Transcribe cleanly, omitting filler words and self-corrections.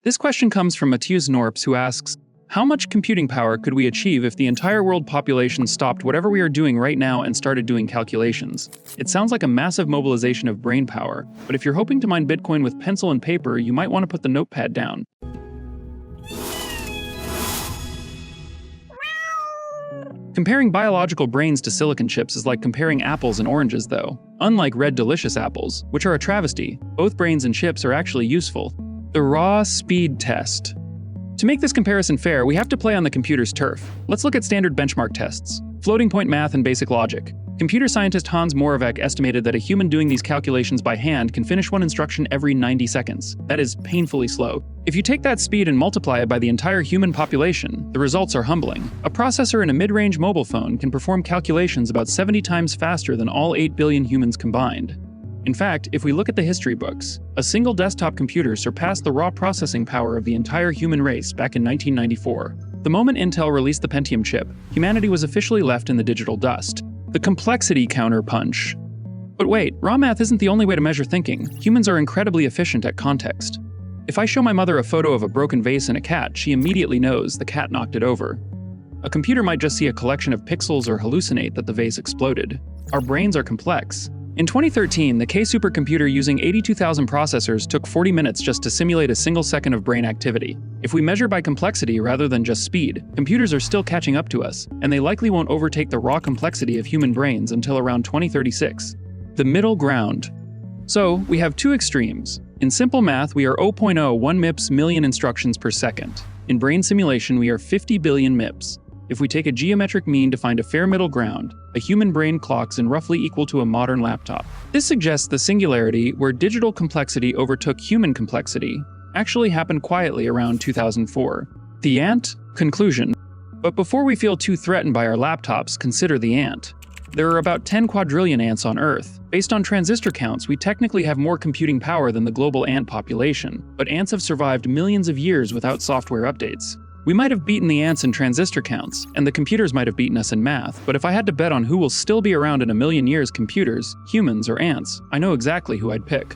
This question comes from Matthias Norps, who asks, how much computing power could we achieve if the entire world population stopped whatever we are doing right now and started doing calculations? It sounds like a massive mobilization of brain power, but if you're hoping to mine Bitcoin with pencil and paper, you might want to put the notepad down. Comparing biological brains to silicon chips is like comparing apples and oranges, though. Unlike red delicious apples, which are a travesty, both brains and chips are actually useful. The raw speed test. To make this comparison fair, we have to play on the computer's turf. Let's look at standard benchmark tests. Floating point math and basic logic. Computer scientist Hans Moravec estimated that a human doing these calculations by hand can finish one instruction every 90 seconds. That is painfully slow. If you take that speed and multiply it by the entire human population, the results are humbling. A processor in a mid-range mobile phone can perform calculations about 70 times faster than all 8 billion humans combined. In fact, if we look at the history books, a single desktop computer surpassed the raw processing power of the entire human race back in 1994. The moment Intel released the Pentium chip, humanity was officially left in the digital dust. The complexity counterpunch. But wait, raw math isn't the only way to measure thinking. Humans are incredibly efficient at context. If I show my mother a photo of a broken vase and a cat, she immediately knows the cat knocked it over. A computer might just see a collection of pixels or hallucinate that the vase exploded. Our brains are complex. In 2013, the K supercomputer using 82,000 processors took 40 minutes just to simulate a single second of brain activity. If we measure by complexity rather than just speed, computers are still catching up to us, and they likely won't overtake the raw complexity of human brains until around 2036. The middle ground. So, we have two extremes. In simple math, we are 0.01 MIPS million instructions per second. In brain simulation, we are 50 billion MIPS. If we take a geometric mean to find a fair middle ground, a human brain clocks in roughly equal to a modern laptop. This suggests the singularity, where digital complexity overtook human complexity, actually happened quietly around 2004. The ant? Conclusion. But before we feel too threatened by our laptops, consider the ant. There are about 10 quadrillion ants on Earth. Based on transistor counts, we technically have more computing power than the global ant population, but ants have survived millions of years without software updates. We might have beaten the ants in transistor counts, and the computers might have beaten us in math, but if I had to bet on who will still be around in a million years, computers, humans, or ants, I know exactly who I'd pick.